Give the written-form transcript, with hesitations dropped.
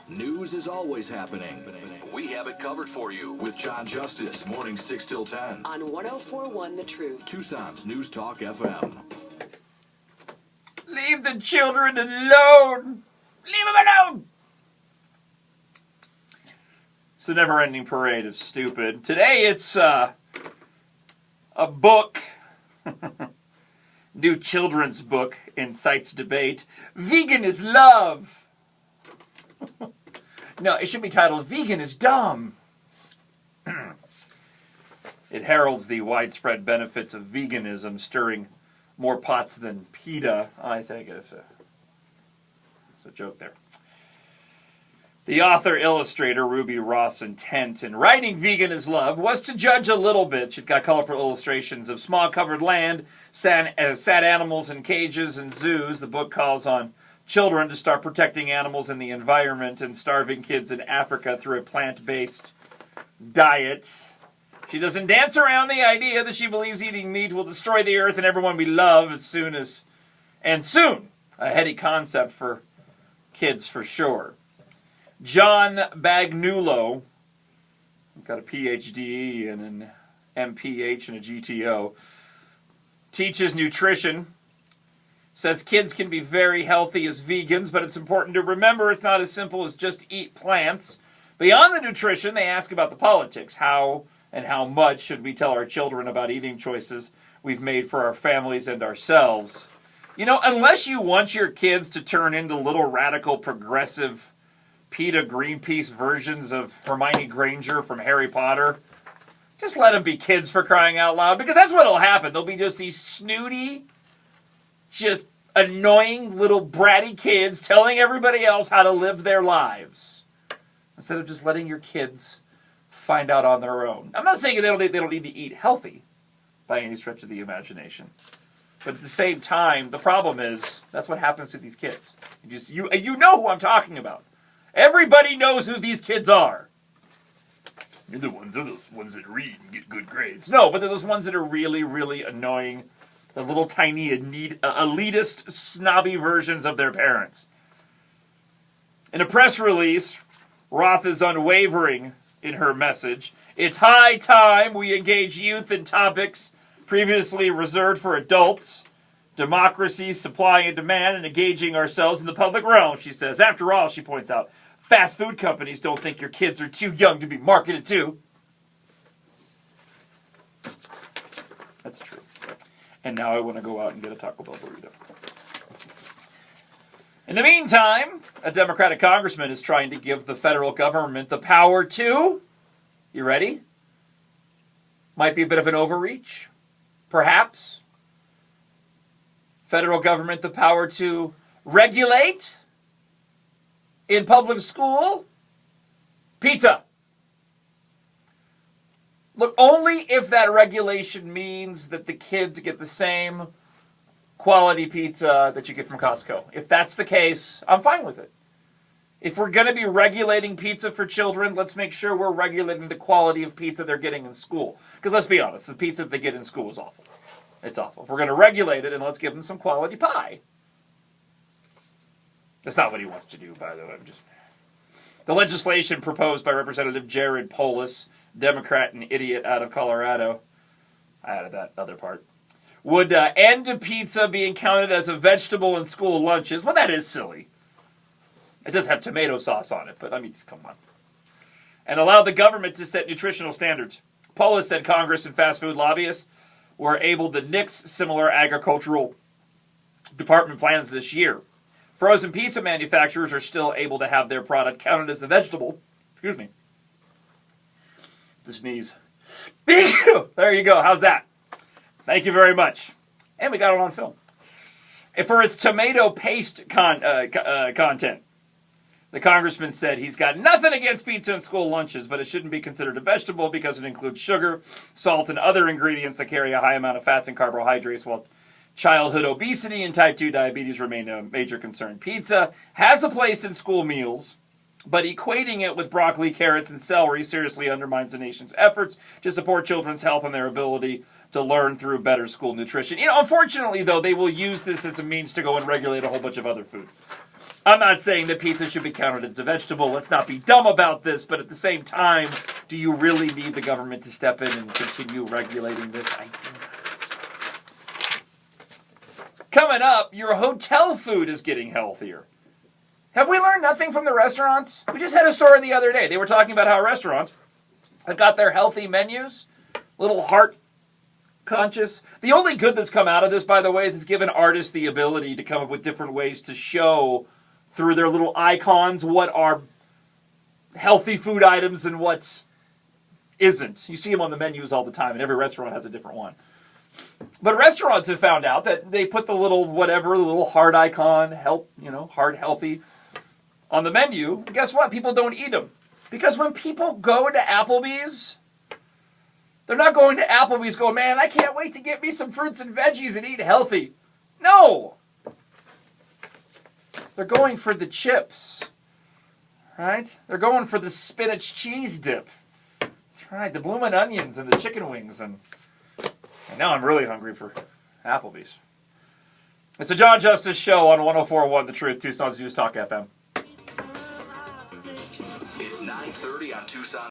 News is always happening. We have it covered for you with John Justice, morning 6 till 10. On 104.1 The Truth. Tucson's News Talk FM. Leave the children alone! Leave them alone! It's a never-ending parade of stupid. Today it's a book, new children's book, incites debate. Vegan is love! No, it should be titled, Vegan is Dumb. It heralds the widespread benefits of veganism, stirring more pots than PETA. I think it's a joke there. The author-illustrator, Ruby Ross' intent in writing Vegan is Love was to judge a little bit. She's got colorful illustrations of smog-covered land, sad animals in cages and zoos. The book calls on children to start protecting animals in the environment and starving kids in Africa through a plant-based diet. She doesn't dance around the idea that she believes eating meat will destroy the earth and everyone we love soon. A heady concept for kids for sure. John Bagnulo, got a PhD and an MPH and a GTO, teaches nutrition, says kids can be very healthy as vegans, but it's important to remember it's not as simple as just eat plants. Beyond the nutrition, they ask about the politics. How and how much should we tell our children about eating choices we've made for our families and ourselves? You know, unless you want your kids to turn into little radical progressive PETA Greenpeace versions of Hermione Granger from Harry Potter, just let them be kids for crying out loud, because that's what'll happen. They'll be just these snooty, just annoying little bratty kids telling everybody else how to live their lives, instead of just letting your kids find out on their own. I'm not saying they don't need to eat healthy by any stretch of the imagination. But at the same time, the problem is, that's what happens to these kids. You know who I'm talking about. Everybody knows who these kids are. They're the ones that read and get good grades. No, but they're those ones that are really, really annoying. The little tiny elitist, snobby versions of their parents. In a press release, Roth is unwavering in her message. It's high time we engage youth in topics previously reserved for adults. Democracy, supply and demand, and engaging ourselves in the public realm, she says. After all, she points out, fast food companies don't think your kids are too young to be marketed to. That's true. And now I want to go out and get a Taco Bell burrito. In the meantime, a Democratic congressman is trying to give the federal government the power to, you ready? Might be a bit of an overreach, perhaps. Federal government the power to regulate in public school pizza. Look, only if that regulation means that the kids get the same quality pizza that you get from Costco. If that's the case, I'm fine with it. If we're going to be regulating pizza for children, let's make sure we're regulating the quality of pizza they're getting in school. Because let's be honest, the pizza they get in school is awful. It's awful. If we're going to regulate it, then let's give them some quality pie. That's not what he wants to do, by the way. The legislation proposed by Representative Jared Polis, Democrat and idiot out of Colorado, I added that other part, would end pizza being counted as a vegetable in school lunches. Well, that is silly. It does have tomato sauce on it, but I mean, come on. And allow the government to set nutritional standards. Polis said Congress and fast food lobbyists were able to nix similar agricultural department plans this year. Frozen pizza manufacturers are still able to have their product counted as a vegetable. Excuse me. The sneeze. There you go. How's that? Thank you very much. And we got it on film. And for its tomato paste content, the congressman said he's got nothing against pizza in school lunches, but it shouldn't be considered a vegetable because it includes sugar, salt, and other ingredients that carry a high amount of fats and carbohydrates, while childhood obesity and type 2 diabetes remain a major concern. Pizza has a place in school meals, but equating it with broccoli, carrots, and celery seriously undermines the nation's efforts to support children's health and their ability to learn through better school nutrition. You know, unfortunately, though, they will use this as a means to go and regulate a whole bunch of other food. I'm not saying that pizza should be counted as a vegetable. Let's not be dumb about this. But at the same time, do you really need the government to step in and continue regulating this? I do not. Coming up, your hotel food is getting healthier. Have we learned nothing from the restaurants? We just had a story the other day. They were talking about how restaurants have got their healthy menus, little heart conscious. The only good that's come out of this, by the way, is it's given artists the ability to come up with different ways to show through their little icons what are healthy food items and what isn't. You see them on the menus all the time, and every restaurant has a different one. But restaurants have found out that they put the little whatever, the little heart icon, heart healthy, on the menu. And guess what? People don't eat them. Because when people go to Applebee's, they're not going to Applebee's going, man, I can't wait to get me some fruits and veggies and eat healthy. No! They're going for the chips. Right? They're going for the spinach cheese dip. That's right, the bloomin' onions and the chicken wings. And now I'm really hungry for Applebee's. It's a John Justice Show on 104.1 The Truth, Tucson's News Talk FM. It's 9:30 on Tucson.